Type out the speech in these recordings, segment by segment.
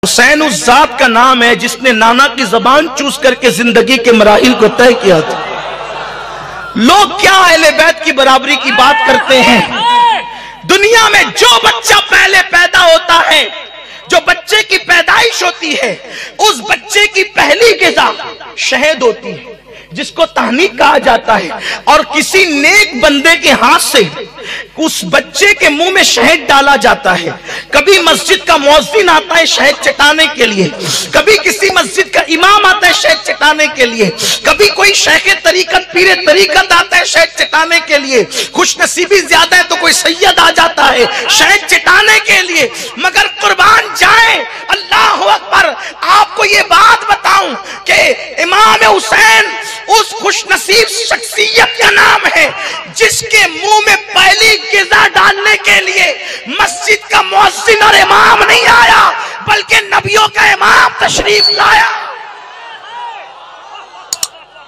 حسین اس ذات کا نام ہے جس نے نانا کی زبان چوس کر کے زندگی کے مراحل کو طے کیا تھا۔ لوگ کیا اہل بیت کی برابری کی بات کرتے ہیں؟ دنیا میں جو بچہ پہلے پیدا ہوتا ہے، جو بچے کی پیدائش ہوتی ہے، اس بچے کی پہلی غذا شہد ہوتی ہے، جس کو تہنیک کہا جاتا ہے، اور کسی نیک بندے کے ہاتھ سے اس بچے کے منہ میں شہد ڈالا جاتا ہے۔ کبھی مسجد کا مؤذن آتا ہے شہد چٹانے کے لیے، کبھی کسی مسجد کا امام آتا ہے شہد چٹانے کے لیے، کبھی کوئی شیخ طریقت پیر طریقت آتا ہے شہد چٹانے کے لیے، خوش نصیبی زیادہ ہے تو کوئی سید آ جاتا ہے شہد چٹانے کے لیے۔ مگر قربان جائیں، اللہ اکبر، آپ کو یہ بات بتاؤں کہ امام حسین اس خوش نصیب شخصیت کا نام ہے جس کے منہ میں پہلی غذا ڈالنے کے لیے مسجد کا مؤذن اور امام نہیں آیا، بلکہ نبیوں کا امام تشریف لایا،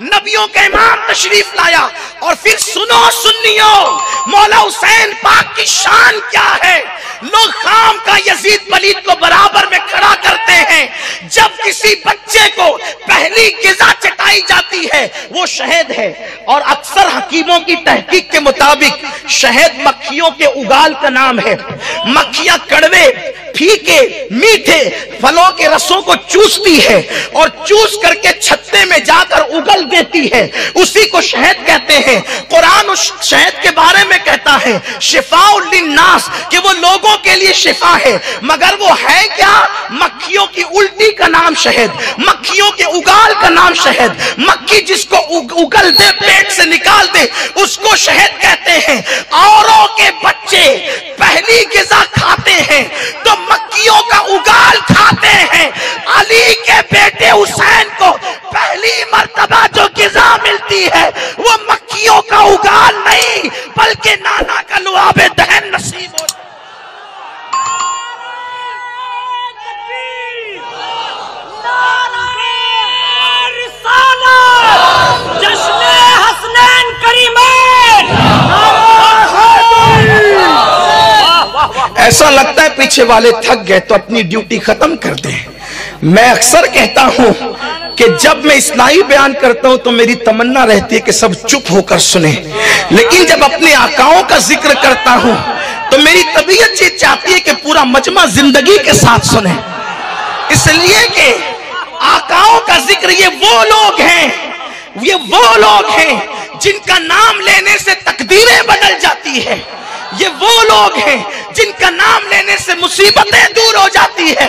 نبیوں کا امام تشریف لایا۔ اور پھر سنو سنیو، مولا حسین پاک کی شان کیا ہے؟ لوگ خام کا یزید پلید کو برابر میں کھڑا کرتے ہیں۔ جب کسی بچے کو پہلی غذا چٹائی جاتی ہے وہ شہد ہے، اور اکثر حکیموں کی تحقیق کے مطابق شہد مکھیوں کے اگال کا نام ہے۔ مکھیاں کڑوے، پھیکے، میٹھے پھلوں کے رسوں کو چوستی ہے اور چوس کر کے چھتے میں جا کر اگل دیتی ہے، اسی کو شہد کہتے ہیں۔ قرآن اس شہد کے بارے میں کہتا ہے شفاء للناس، کہ وہ لوگوں کے لیے شفا ہے، مگر وہ ہے کیا؟ مکھیوں کی الٹی کا نام شہد، مکھیوں کے اگال کا نام شہد۔ مکھی جس کو اگل دے، پیٹ سے نکال دے، اس کو شہد کہتے ہیں۔ اوروں کے بچے پہلی غذا کھاتے ہیں تو مکھیوں کا اگال کھاتے ہیں۔ علی کے بیٹے حسین کو پہلی مرتبہ جو غذا ملتی ہے وہ مکھیوں کا اگال نہیں بلکہ نانا کا لعاب دہن نصیب ہوتا ہے۔ ایسا لگتا ہے پیچھے والے تھک گئے تو اپنی ڈیوٹی ختم کر دیں۔ میں اکثر کہتا ہوں کہ جب میں اصلاحی بیان کرتا ہوں تو میری تمنا رہتی ہے کہ سب چپ ہو کر سنیں، لیکن جب اپنے آقاؤں کا ذکر کرتا ہوں تو میری طبیعت یہ چاہتی ہے کہ پورا مجمع زندگی کے ساتھ سنیں، اس لیے کہ آقاؤں کا ذکر یہ وہ لوگ ہیں جن کا نام لینے سے تقدیریں بدل جاتی ہے، یہ وہ لوگ ہیں جن کا نام لینے سے مصیبتیں دور ہو جاتی ہے،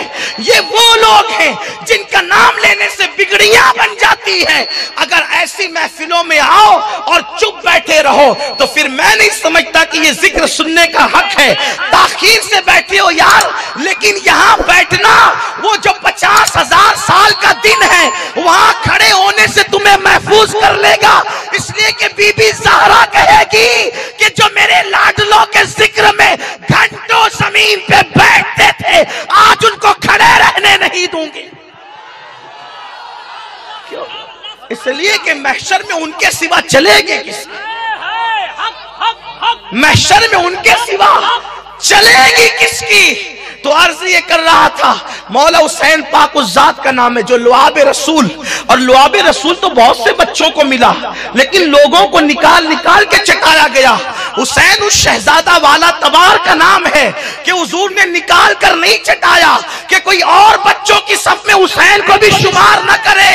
یہ وہ لوگ ہیں جن کا نام لینے سے بگڑیاں بن جاتی ہیں۔ اگر ایسی محفلوں میں آؤ اور چپ بیٹھے رہو تو پھر میں نہیں سمجھتا کہ یہ ذکر سننے کا حق ہے۔ تاخیر سے بیٹھے ہو یار، لیکن یہاں بیٹھنا وہ جو 50,000 سال کا دن ہے وہاں کھڑے ہونے سے تمہیں محفوظ کر لے گا، اس لیے کہ بی بی زہرا کہے گی کہ جو میرے لاڈلوں کے ذکر میں گھنٹوں زمین پہ بیٹھتے تھے آج ان کو کھڑے رہنے نہیں دوں گی۔ کیوں؟ اس لیے کہ محشر میں ان کے سوا چلے گے کس کی؟ محشر میں ان کے سوا چلے گی کس کی؟ تو عرض یہ کر رہا تھا مولا حسین پاک اس ذات کا نام ہے جو لعاب رسول، اور لعاب رسول تو بہت سے بچوں کو ملا لیکن لوگوں کو نکال کے چٹایا گیا۔ حسین اس شہزادہ والا تبار کا نام ہے کہ حضور نے نکال کر نہیں چٹایا کہ کوئی اور بچوں کی صف میں حسین کو بھی شمار نہ کرے،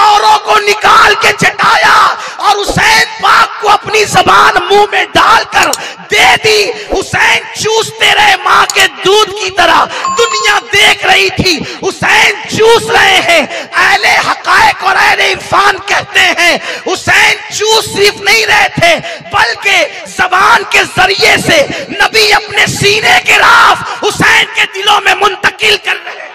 اوروں کو نکال کے چٹایا اور حسین پاک کو اپنی زبان منہ میں ڈال کر دے دی۔ حسین چوستے رہے ماں کے دودھ کی طرح، دنیا دیکھ رہی تھی حسین چوس رہے ہیں۔ اہل حقائق اور اہل عرفان کہتے ہیں حسین چوس صرف نہیں رہے تھے بلکہ زبان کے ذریعے سے نبی اپنے سینے کے راز حسین کے دلوں میں منتقل کر رہے ہیں۔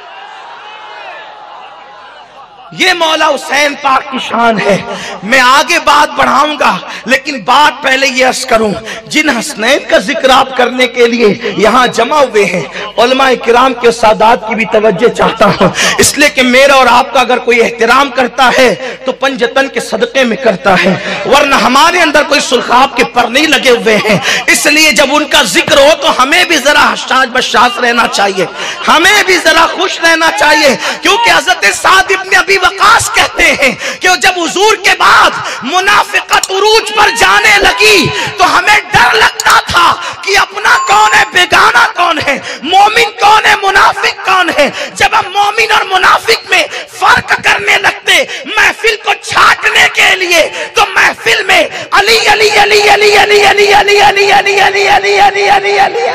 یہ مولا حسین پاک کی شان ہے۔ میں آگے بات بڑھاؤں گا لیکن بات پہلے یہ عرض کروں، جن حسنین کا ذکر آپ کرنے کے لیے یہاں جمع ہوئے ہیں، علماء کرام کے سادات کی بھی توجہ چاہتا ہوں، اس لیے کہ میرا اور آپ کا اگر کوئی احترام کرتا ہے تو پنجتن کے صدقے میں کرتا ہے، ورنہ ہمارے اندر کوئی سرخاب کے پر نہیں لگے ہوئے ہیں۔ اس لیے جب ان کا ذکر ہو تو ہمیں بھی ذرا حشاش بشاش رہنا چاہیے، ہمیں بھی ذرا خوش رہنا چاہیے، کیونکہ حضرت سعد ابن ابی وقاص کہتے ہیں کہ جب حضور کے بعد منافقت عروج پر جانے لگی تو ہمیں ڈر لگتا تھا کہ اپنا کون ہے، بیگانہ کون ہے، مومن کون ہے، منافق کون ہے۔ جب ہم مومن اور منافق میں فرق کرنے لگتے محفل کو چھانٹنے کے لیے، تو محفل میں علی علی علی علی علی علی علی علی علی علی علی علی علی علی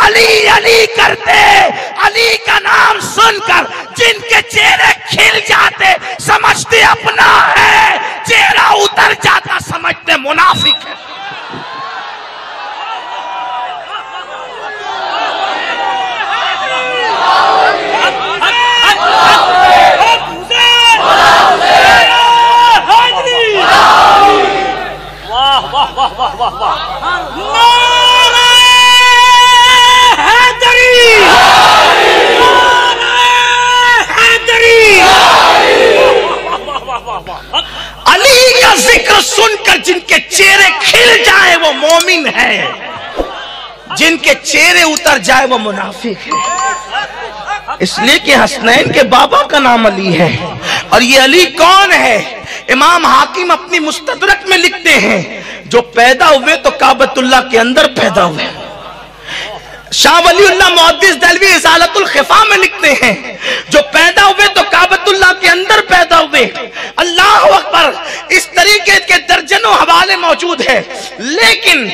علی علی کرتے، علی کا نام سن کر جن کے چہرے کھل جاتے سمجھتے اپنا ہے، چہرہ اتر جاتا سمجھتے منافق ہے۔ علی کا ذکر سن کر جن کے چہرے کھل جائے وہ مومن ہے، جن کے چہرے اتر جائے وہ منافق ہے۔ اس لیے کہ حسنین کے بابا کا نام علی ہے، اور یہ علی کون ہے؟ امام حاکم اپنی مستدرک میں لکھتے ہیں جو پیدا ہوئے تو کعبۃ اللہ کے اندر پیدا ہوئے۔ شاہ ولی اللہ محدث دہلوی ازالۃ الخفا میں لکھتے ہیں جو پیدا ہوئے تو کعبۃ اللہ کے اندر پیدا ہوئے۔ اللہ اکبر، اس طریقے کے درجنوں حوالے موجود ہیں، لیکن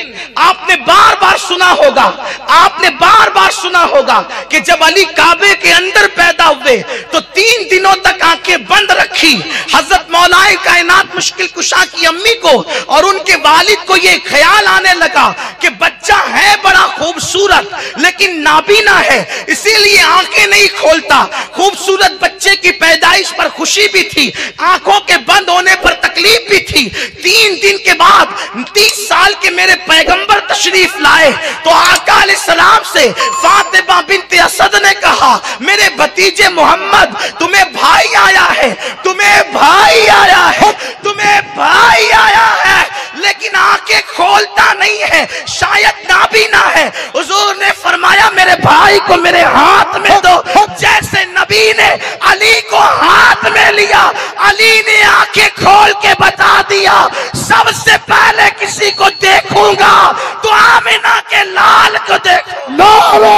آپ نے بار بار سنا ہوگا، آپ نے بار بار سنا ہوگا کہ جب علی کعبے کے اندر پیدا ہوئے تو 3 دنوں تک آنکھیں بند رکھی۔ حضرت مولا کائنات مشکل کشا کی امی کو اور ان کے والد کو یہ خیال آنے لگا کہ بچہ ہے بڑا خوبصورت لیکن نابینا ہے، اسی لیے آنکھیں نہیں کھولتا۔ خوبصورت بچے کی پیدائش پر خوشی بھی تھی، آنکھوں کے بند ہونے پر تکلیف بھی تھی۔ 3 دن کے بعد 30 سال کے میرے پیغمبر تشریف لائے تو آقا علیہ السلام سے فاطمہ بنت اسد نے کہا، میرے بھتیجے محمد تمہیں بھائی آیا ہے، تمہیں بھائی آیا ہے، تمہیں بھائی آیا ہے، لیکن آنکھیں کھولتا نہیں ہے، شاید نابینا ہے۔ حضور نے فرمایا میرے بھائی کو میرے ہاتھ میں دو۔ جیسے نبی نے علی کو ہاتھ میں لیا، علی نے آنکھیں کھول کے بتا دیا، سب سے پہلے کسی کو دیکھوں گا تو آمنہ کے لال کو دیکھوں۔ نعرہ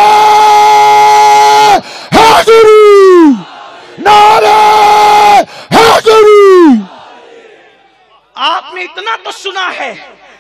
حیدری، نعرہ حیدری۔ آپ نے اتنا تو سنا ہے،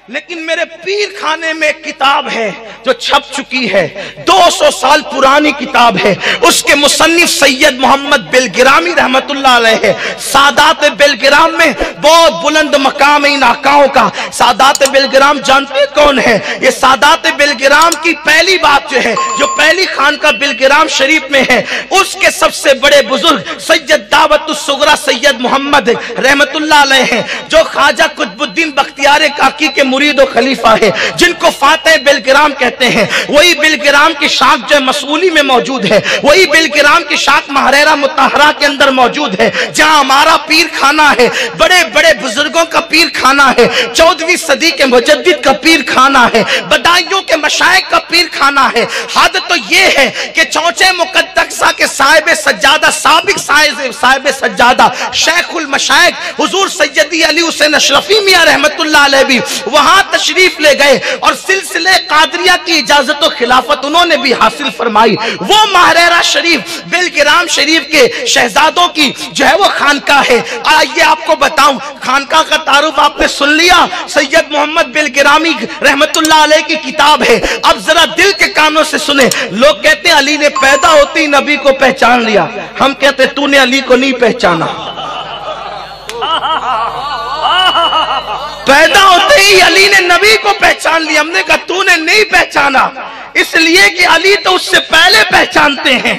لیکن میرے پیر خانے میں ایک کتاب ہے جو چھپ چکی ہے، 200 سال پرانی کتاب ہے، اس کے مصنف سید محمد بلگرامی رحمت اللہ علیہ ہے۔ سادات بلگرام میں بہت بلند مقام ان آقاؤں کا۔ سادات بلگرام جانتے کون ہے؟ یہ سادات بلگرام کی پہلی بات جو ہے، جو پہلی خانقاہ بلگرام شریف میں ہے، اس کے سب سے بڑے بزرگ سید دعوت الصغریٰ سید محمد رحمت اللہ علیہ ہیں، جو خواجہ قطب الدین بختیار کاکی کے مرید و خلیفہ ہے، جن کو فاتح بلگرام کہتے ہیں۔ وہی بلگرام کی شاخ جو مسئولی میں موجود ہے، وہی بلگرام کی شاخ محریرہ مطہرہ کے اندر موجود ہے، جہاں ہمارا پیر خانہ ہے، بڑے بڑے بزرگوں کا پیر خانہ ہے، 14ویں صدی کے مجدد کا پیر خانہ ہے، بدائیوں کے مشائخ کا پیر خانہ ہے۔ حد تو یہ ہے کہ چونچے مقدسہ کے صاحب سجادہ، سابق صاحب سجادہ، شیخ المشائخ حضور سیدی علی حسین اشرفی میاں رحمت اللہ علیہ بھی وہاں تشریف لے گئے، اور سلسلے قادریہ کی اجازت و خلافت انہوں نے بھی حاصل فرمائی۔ وہ محریرہ شریف بلگرام شریف کے شہزادوں کی جو ہے وہ خانقاہ ہے۔ آئیے آپ کو بتاؤں، خانقاہ کا تعارف آپ نے سن لیا، سید محمد بلگرامی رحمت اللہ علیہ کی کتاب ہے۔ اب ذرا دل کے کانوں سے سنیں۔ لوگ کہتے ہیں علی نے پیدا ہوتے ہی نبی کو پہچان لیا، ہم کہتے ہیں تو نے علی کو نہیں پہچانا۔ پیدا ہوتے ہی علی نے نبی کو پہچان لیا، ہم نے کہا تو نے نہیں پہچانا، اس لیے کہ علی تو اس سے پہلے پہچانتے ہیں۔